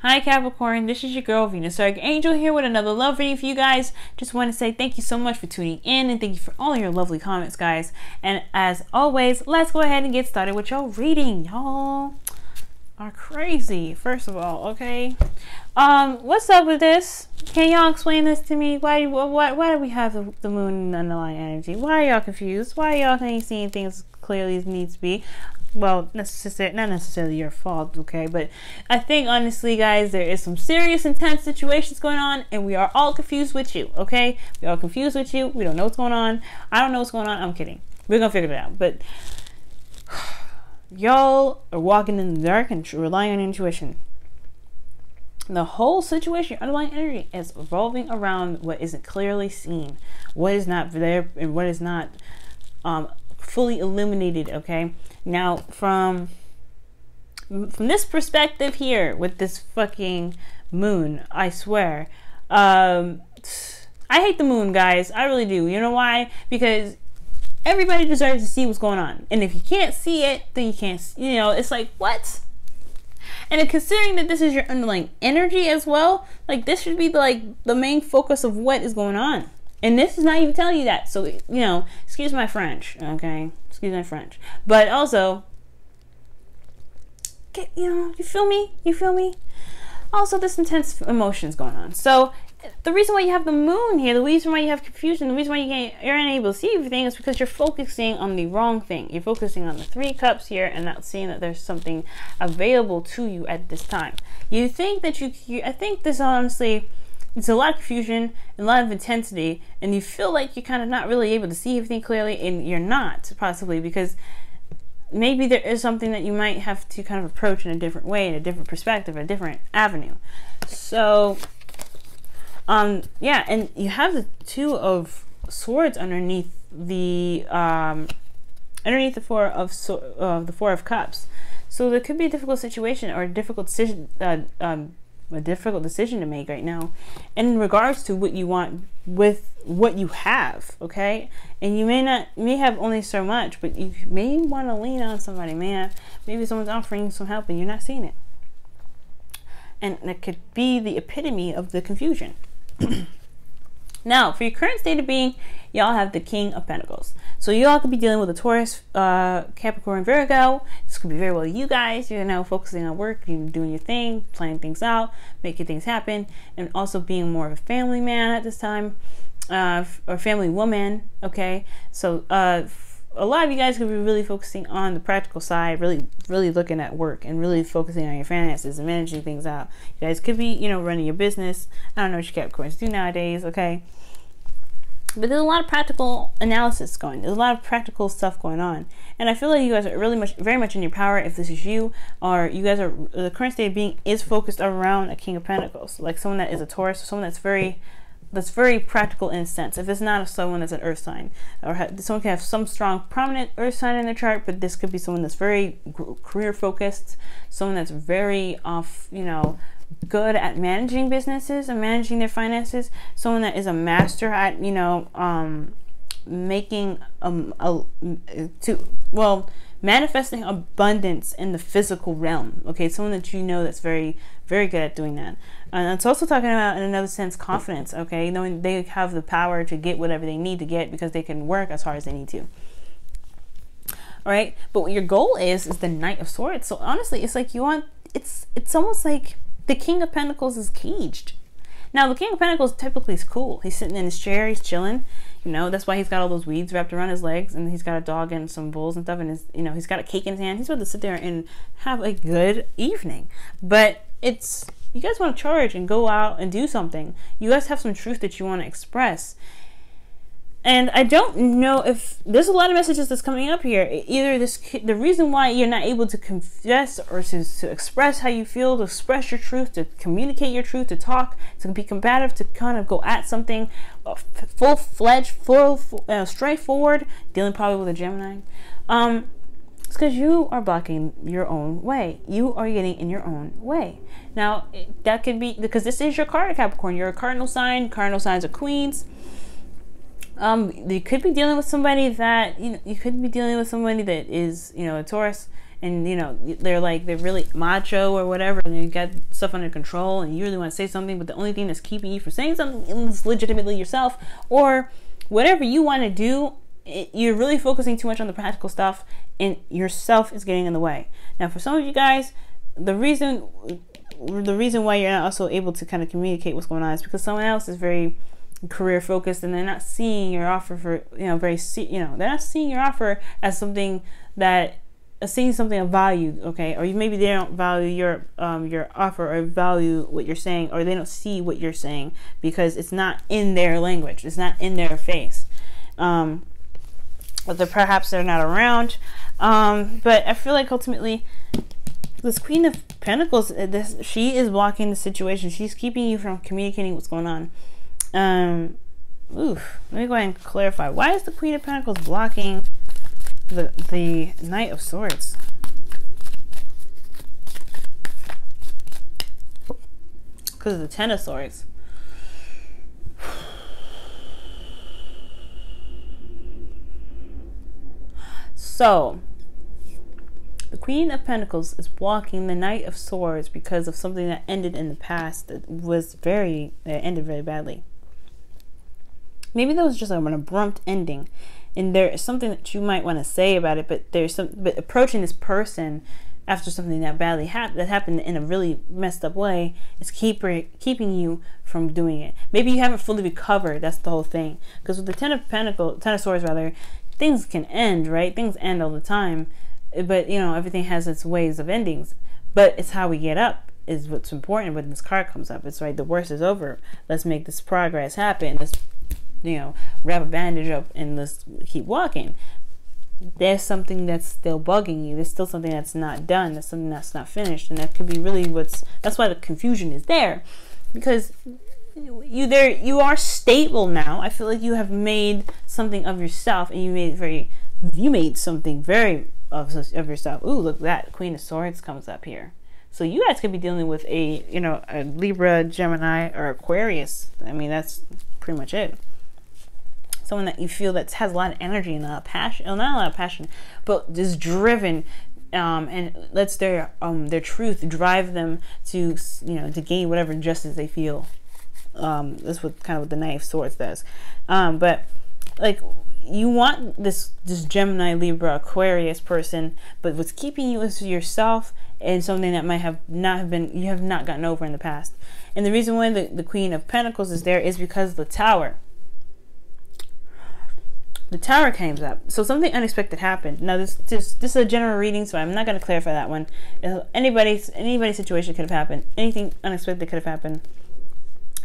Hi Capricorn, this is your girl Venus Archangel here with another love reading for you guys. Just want to say thank you so much for tuning in and thank you for all your lovely comments, guys. And as always, let's go ahead and get started with your reading. Y'all are crazy, first of all, okay? What's up with this? Can y'all explain this to me? Why do we have the moon and underlying energy? Why are y'all confused? Why are y'all ain't seeing things clearly as needs to be? Well, not necessarily your fault, okay? But I think, honestly, guys, there is some serious, intense situations going on, and we are all confused with you, okay? We're all confused with you. We don't know what's going on. I don't know what's going on. I'm kidding. We're going to figure it out. But y'all are walking in the dark and relying on intuition. The whole situation, your underlying energy, is revolving around what isn't clearly seen, what is not there, and what is not fully illuminated, okay? Now, from this perspective here, with this fucking moon, I swear, I hate the moon, guys. I really do. You know why? Because everybody deserves to see what's going on. And if you can't see it, then you can't, you know, it's like, what? And considering that this is your underlying energy as well, like, this should be the main focus of what is going on. And this is not even telling you that. So, you know, excuse my French, okay? Excuse my French. But also, you feel me? You feel me? Also, this intense emotions going on. So, the reason why you have the moon here, the reason why you have confusion, the reason why you're unable to see everything is because you're focusing on the wrong thing. You're focusing on the 3 cups here and not seeing that there's something available to you at this time. You think that I think this, honestly, it's a lot of confusion and a lot of intensity, and you feel like you're kind of not really able to see everything clearly, and you're not, possibly, because maybe there is something that you might have to kind of approach in a different way, in a different perspective, a different avenue. So, yeah, and you have the 2 of Swords underneath the Four of Cups. So there could be a difficult situation or a difficult decision, to make right now in regards to what you want with what you have, okay? And you may have only so much, but you may want to lean on somebody. Maybe someone's offering you some help and you're not seeing it, and that could be the epitome of the confusion. Now, for your current state of being, y'all have the King of Pentacles. So y'all could be dealing with a Taurus, Capricorn, Virgo. This could be very well you guys. You're now focusing on work, you're doing your thing, planning things out, making things happen, and also being more of a family man at this time, or family woman, okay? So a lot of you guys could be really focusing on the practical side, really looking at work and really focusing on your finances and managing things out. You guys could be, you know, running your business. I don't know what your Capricorns do nowadays, okay? But there's a lot of practical analysis going. There's a lot of practical stuff going on. And I feel like you guys are very much in your power if this is you, or you guys are, the current state of being is focused around a King of Pentacles. Like someone that is a Taurus, someone that's very practical in a sense. If it's not someone that's an earth sign, or someone can have some strong prominent earth sign in their chart, but this could be someone that's very career focused, someone that's very good at managing businesses and managing their finances, someone that is a master at making manifesting abundance in the physical realm, okay? Someone that you know that's very good at doing that. And it's also talking about, in another sense, confidence, okay? Knowing they have the power to get whatever they need to get because they can work as hard as they need to. All right, but what your goal is the Knight of Swords. So honestly, it's like it's almost like the King of Pentacles is caged. Now, the King of Pentacles typically is cool. He's sitting in his chair, he's chilling. You know, that's why he's got all those weeds wrapped around his legs, and he's got a dog and some bulls and stuff, and he's got a cake in his hand. He's about to sit there and have a good evening. But you guys want to charge and go out and do something. You guys have some truth that you want to express. And I don't know if there's a lot of messages that's coming up here. Either the reason why you're not able to confess or to express how you feel, to express your truth, to communicate your truth, to talk, to be combative, to kind of go at something full-fledged, straightforward, dealing probably with a Gemini. It's because you are blocking your own way. You are getting in your own way. Now, that could be because this is your card, Capricorn. You're a cardinal sign. Cardinal signs are queens. You could be dealing with somebody that, you could be dealing with somebody that is, a Taurus, and you know, they're really macho or whatever, and they got stuff under control, and you really want to say something, but the only thing that's keeping you from saying something is legitimately yourself, or whatever you want to do, you're really focusing too much on the practical stuff, and yourself is getting in the way. Now, for some of you guys, the reason why you're not also able to kind of communicate what's going on is because someone else is very career focused, and they're not seeing your offer for, they're not seeing your offer as something that seeing something of value, okay? Or maybe they don't value your offer, or value what you're saying, or they don't see what you're saying because it's not in their language, it's not in their face, but perhaps they're not around. But I feel like ultimately this Queen of Pentacles, she is blocking the situation. She's keeping you from communicating what's going on. Let me go ahead and clarify. Why is the Queen of Pentacles blocking the Knight of Swords? Because of the Ten of Swords. So the Queen of Pentacles is blocking the Knight of Swords because of something that ended in the past that ended very badly. Maybe that was just like an abrupt ending, and there is something that you might want to say about it, but approaching this person after something that badly happened in a really messed up way is keeping you from doing it. Maybe you haven't fully recovered. That's the whole Thing. Because with the Ten of Swords rather, things can end, right? Things end all the time. But everything has its ways of endings, but it's how we get up is what's important. When this card comes up, it's right, the worst is over, let's make this progress happen, let's wrap a bandage up and let's keep walking. There's something that's still bugging you, there's still something that's not done, there's something that's not finished, and that could be really that's why the confusion is there, because you are stable now. I feel like you have made something of yourself, and you made something very of yourself. Ooh, look, that Queen of Swords comes up here. So you guys could be dealing with a Libra, Gemini, or Aquarius. I mean, that's pretty much it. Someone that you feel that has a lot of energy and a lot of passion. Well, not a lot of passion, but is driven, and lets their truth drive them to to gain whatever justice they feel. That's what the Knight of Swords does. But like, you want this Gemini, Libra, Aquarius person, but what's keeping you is yourself, and something that might you have not gotten over in the past. And the reason why the Queen of Pentacles is there is because the Tower. The Tower came up, so something unexpected happened. Now this is a general reading, so I'm not going to clarify that one. Anybody's situation could have happened. Anything unexpected could have happened.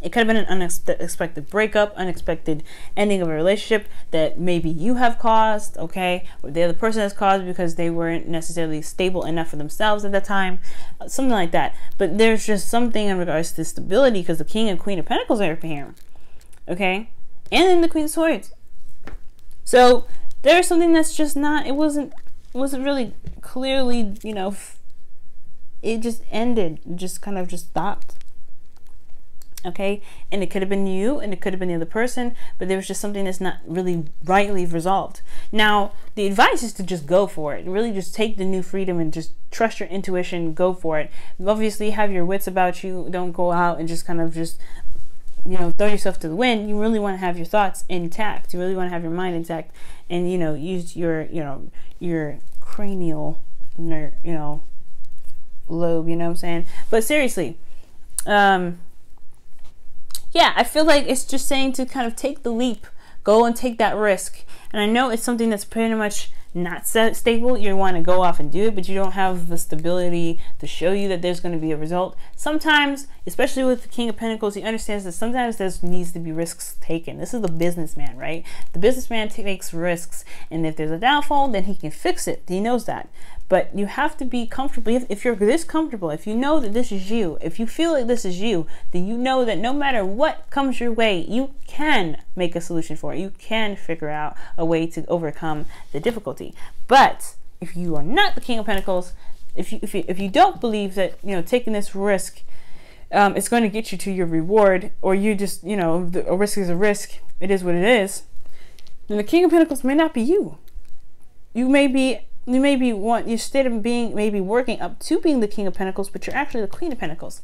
It could have been an unexpected breakup, unexpected ending of a relationship that maybe you have caused, okay, or the other person has caused because they weren't necessarily stable enough for themselves at that time, something like that. But there's just something in regards to stability, because the King and Queen of Pentacles are up here, okay, and then the Queen of Swords. So there's something that's just not. It wasn't really clearly, it just ended. It just kind of just stopped. Okay, and it could have been you, and it could have been the other person, but there was just something that's not really rightly resolved. Now, the advice is to just go for it. Really just take the new freedom and just trust your intuition, go for it. Obviously, have your wits about you. Don't go out and just kind of just, throw yourself to the wind. You really want to have your thoughts intact. You really want to have your mind intact, and, use your cranial, lobe, you know what I'm saying? But seriously, yeah, I feel like it's just saying to kind of take the leap, go and take that risk. And I know it's something that's pretty much not stable. You want to go off and do it, but you don't have the stability to show you that there's going to be a result. Sometimes, especially with the King of Pentacles, he understands that sometimes there needs to be risks taken. This is the businessman, right? The businessman takes risks, and if there's a downfall, then he can fix it. He knows that. But you have to be comfortable. If you're this comfortable, if you know that this is you, if you feel like this is you, then you know that no matter what comes your way, you can make a solution for it. You can figure out a way to overcome the difficulty. But if you are not the King of Pentacles, if you don't believe that taking this risk it's going to get you to your reward, or you just a risk is a risk, it is what it is, then the King of Pentacles may not be you. You may be you maybe want, instead of being, maybe working up to being the King of Pentacles, but you're actually the Queen of Pentacles.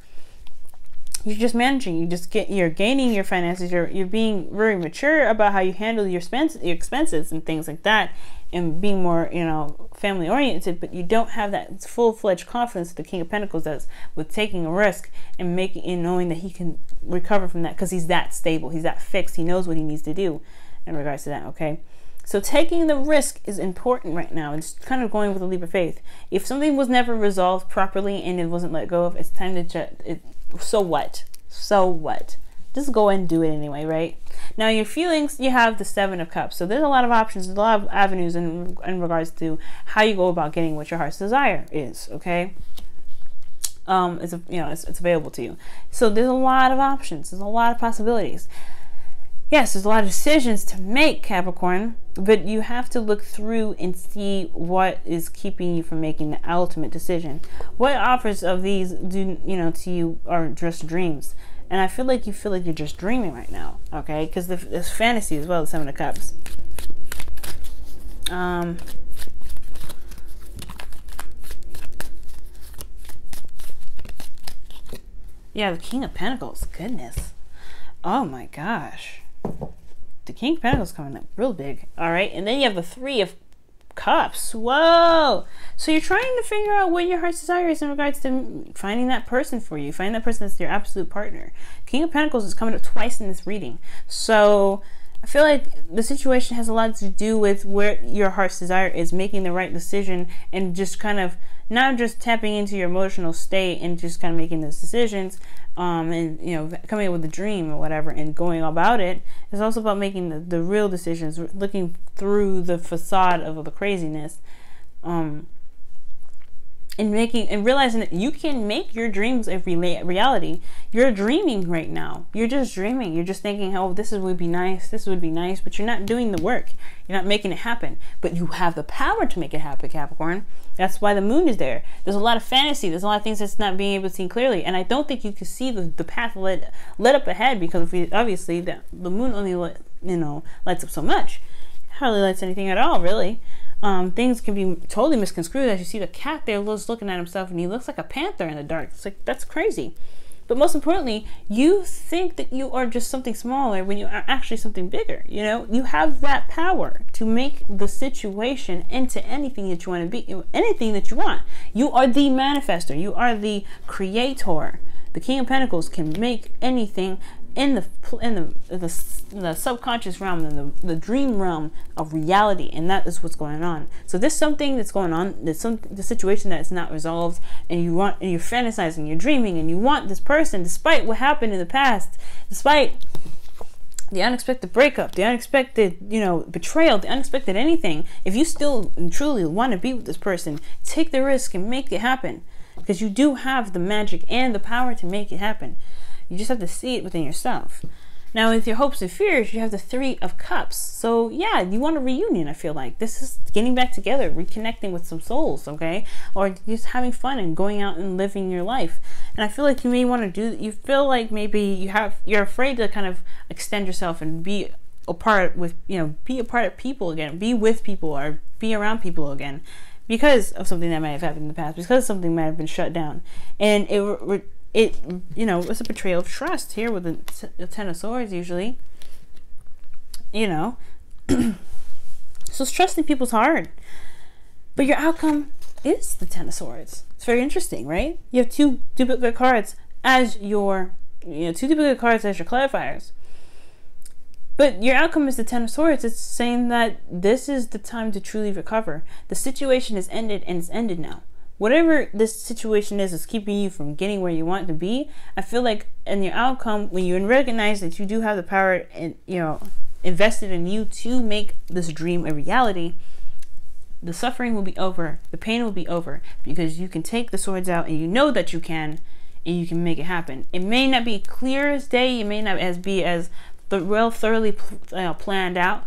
You're just managing, you're gaining your finances, you're being very mature about how you handle your expenses and things like that, and being more, you know, family oriented, but you don't have that full-fledged confidence that the King of Pentacles does with taking a risk and knowing that he can recover from that, because he's that stable, he's that fixed, he knows what he needs to do in regards to that. Okay, so taking the risk is important right now. It's kind of going with a leap of faith. If something was never resolved properly and it wasn't let go of, it's time to check it. So what? So what? Just go and do it anyway, right? Now, your feelings, you have the Seven of Cups. So there's a lot of options, a lot of avenues in regards to how you go about getting what your heart's desire is, okay? It's available to you. So there's a lot of options. There's a lot of possibilities. Yes, there's a lot of decisions to make, Capricorn, but you have to look through and see what is keeping you from making the ultimate decision. What offers of these to you are just dreams. And I feel like you're just dreaming right now, okay? Because there's fantasy as well, the Seven of Cups. Yeah, the King of Pentacles. Goodness. Oh my gosh. The King of Pentacles coming up real big. All right, and then you have the Three of Cups. Whoa. So you're trying to figure out what your heart's desire is in regards to finding that person for you. Finding that person that's your absolute partner. King of Pentacles is coming up twice in this reading. So I feel like the situation has a lot to do with where your heart's desire is, making the right decision, and just kind of not just tapping into your emotional state and just kind of making those decisions, and coming up with a dream or whatever and going about it. It's also about making the real decisions, looking through the facade of the craziness, and realizing that you can make your dreams a reality. You're dreaming right now. You're just dreaming. You're just thinking, oh, this would be nice, but you're not doing the work. You're not making it happen. But you have the power to make it happen, Capricorn. That's why the moon is there. There's a lot of fantasy. There's a lot of things that's not being able to see clearly. And I don't think you can see the path led up ahead, because obviously the moon only lights up so much. It hardly lights anything at all, really. Things can be totally misconstrued. As you see the cat there just looking at himself, and he looks like a panther in the dark. It's like, that's crazy. But most importantly, you think that you are just something smaller when you are actually something bigger. You have that power to make the situation into anything that you want to be, anything that you want. You are the manifestor. You are the creator. The King of Pentacles can make anything in the subconscious realm, in the dream realm of reality, and that is what's going on. So there's something that's going on. There's the situation that's not resolved, and you're fantasizing, you're dreaming, and you want this person, despite what happened in the past, despite the unexpected breakup, the unexpected, betrayal, the unexpected anything. If you still truly want to be with this person, take the risk and make it happen, because you do have the magic and the power to make it happen. You just have to see it within yourself. Now, with your hopes and fears, you have the Three of Cups. So, yeah, you want a reunion, I feel like. This is getting back together, reconnecting with some souls, okay? Or just having fun and going out and living your life. And I feel like you may want to you feel like maybe you're afraid to kind of extend yourself and be a part of people again, be with people or be around people again, because of something that might have happened in the past, because something might have been shut down. And it's a betrayal of trust here with the Ten of Swords usually. So it's trusting people's hard. But your outcome is the Ten of Swords. It's very interesting, right? You have two duplicate cards as your clarifiers. But your outcome is the Ten of Swords. It's saying that this is the time to truly recover. The situation has ended, and it's ended now. Whatever this situation is keeping you from getting where you want to be, I feel like in your outcome, when you recognize that you do have the power and invested in you to make this dream a reality, the suffering will be over, the pain will be over, because you can take the swords out and you know that you can, and you can make it happen. It may not be clear as day, it may not be as thoroughly planned out,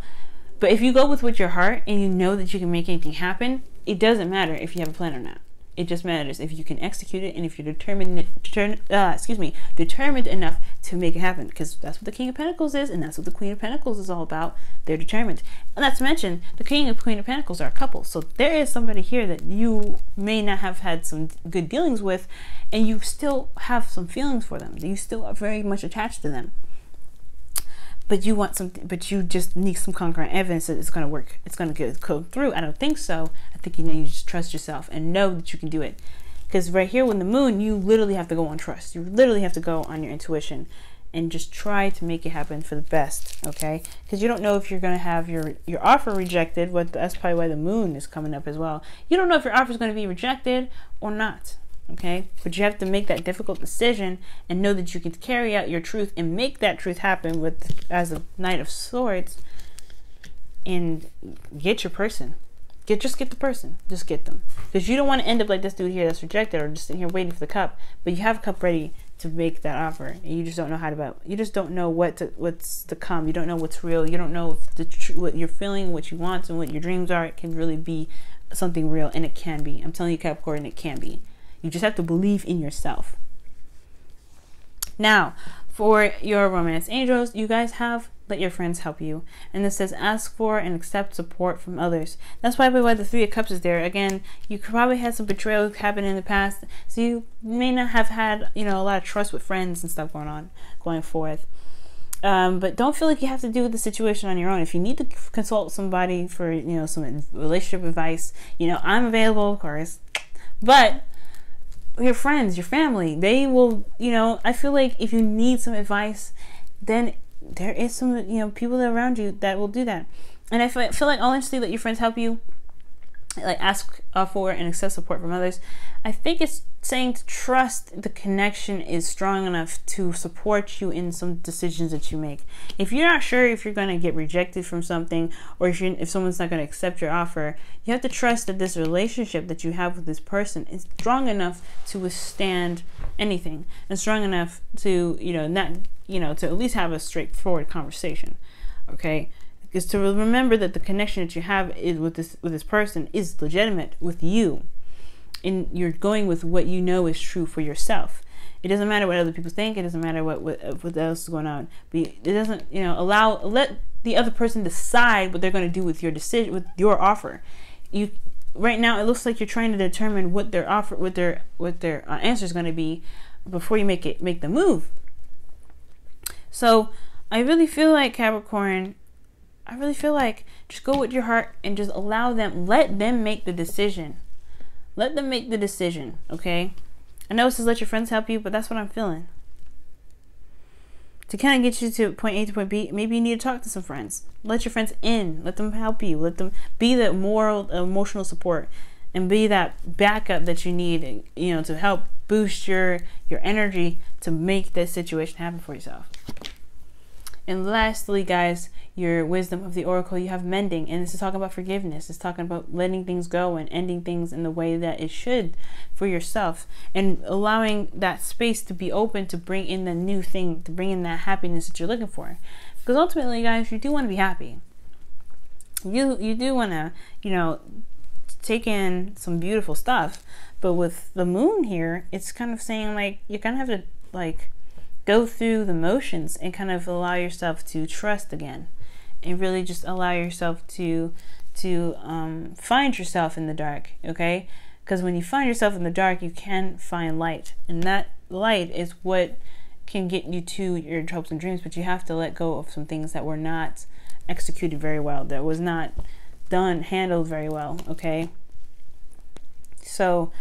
but if you go with your heart and you know that you can make anything happen, it doesn't matter if you have a plan or not. It just matters if you can execute it and if you're determined enough to make it happen, because that's what the King of Pentacles is, and that's what the Queen of Pentacles is all about. They're determined. And not to mention, the King and Queen of Pentacles are a couple. So there is somebody here that you may not have had some good dealings with, and you still have some feelings for them. You still are very much attached to them. But you want something, but you just need some concrete evidence that it's going to work. It's going to go through. I don't think so. I think you just trust yourself and know that you can do it. Because right here with the moon, you literally have to go on trust. You literally have to go on your intuition and just try to make it happen for the best, okay? Because you don't know if you're going to have your offer rejected. That's probably why the moon is coming up as well. You don't know if your offer is going to be rejected or not. Okay, but you have to make that difficult decision and know that you can carry out your truth and make that truth happen as a Knight of Swords, and get your person. Just get the person. Just get them, because you don't want to end up like this dude here that's rejected, or just sitting here waiting for the cup. But you have a cup ready to make that offer, and you just don't know how to. You just don't know what's to come. You don't know what's real. You don't know if what you're feeling, what you want, and what your dreams are. It can really be something real, and it can be. I'm telling you, Capricorn, it can be. You just have to believe in yourself. Now, for your romance angels, you guys have let your friends help you. And this says ask for and accept support from others. That's probably why the Three of Cups is there. Again, you probably had some betrayal happen in the past. So you may not have had, a lot of trust with friends and stuff going forth. But don't feel like you have to deal with the situation on your own. If you need to consult somebody for, some relationship advice, I'm available, of course. But your friends, your family, they will, I feel like if you need some advice, then there is some, people around you that will do that. And I feel like honestly, let your friends help you, like ask for and accept support from others. I think it's saying to trust the connection is strong enough to support you in some decisions that you make. If you're not sure if you're going to get rejected from something, or if someone's not going to accept your offer, you have to trust that this relationship that you have with this person is strong enough to withstand anything, and strong enough to, to at least have a straightforward conversation. Okay? Is to remember that the connection that you have is with this person is legitimate with you, and you're going with what you know is true for yourself. It doesn't matter what other people think. It doesn't matter what else is going on. But it doesn't, let the other person decide what they're going to do with your decision, with your offer. Right now it looks like you're trying to determine what their offer, what their answer is going to be before you make the move. So I really feel like, Capricorn, just go with your heart and just let them make the decision. Let them make the decision, okay? I know it says let your friends help you, but that's what I'm feeling. To kind of get you to point A to point B, maybe you need to talk to some friends. Let your friends in. Let them help you. Let them be the emotional support, and be that backup that you need, to help boost your energy to make this situation happen for yourself. And lastly, guys, your wisdom of the oracle, you have mending, and this is talking about forgiveness. It's talking about letting things go and ending things in the way that it should for yourself, and allowing that space to be open to bring in the new thing, to bring in that happiness that you're looking for. Because ultimately, guys, you do want to be happy. You do want to, take in some beautiful stuff. But with the moon here, it's kind of saying like you kind of have to go through the motions and kind of allow yourself to trust again, and really just allow yourself to find yourself in the dark, okay? Because when you find yourself in the dark, you can find light, and that light is what can get you to your hopes and dreams. But you have to let go of some things that were not executed very well, that was not handled very well, okay? So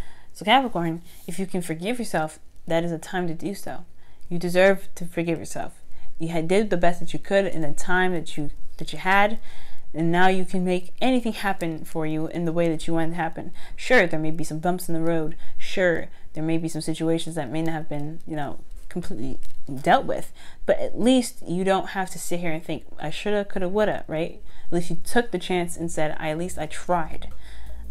Capricorn, if you can forgive yourself, that is a time to do so. You deserve to forgive yourself. You did the best that you could in the time that you had, and now you can make anything happen for you in the way that you want it to happen. Sure, there may be some bumps in the road. Sure, there may be some situations that may not have been, completely dealt with. But at least you don't have to sit here and think, I shoulda, coulda, woulda, right? At least you took the chance and said, at least I tried,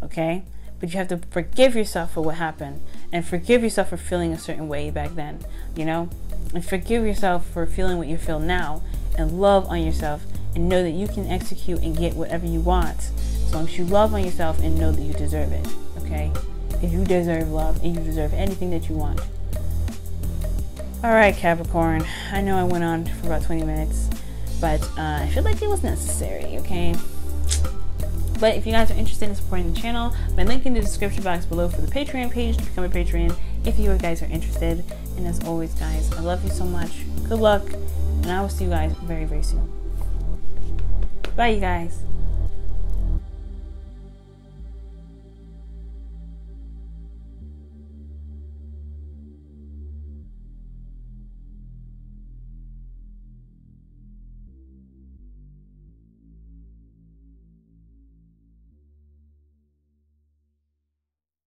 okay? But you have to forgive yourself for what happened, and forgive yourself for feeling a certain way back then, and forgive yourself for feeling what you feel now, and love on yourself, and know that you can execute and get whatever you want, as long as you love on yourself and know that you deserve it, okay? You deserve love, and you deserve anything that you want. Alright, Capricorn. I know I went on for about 20 minutes, but I feel like it was necessary, okay? But if you guys are interested in supporting the channel, my link in the description box below for the Patreon page to become a patron if you guys are interested. And as always, guys, I love you so much. Good luck, and I will see you guys very, very soon. Bye, you guys.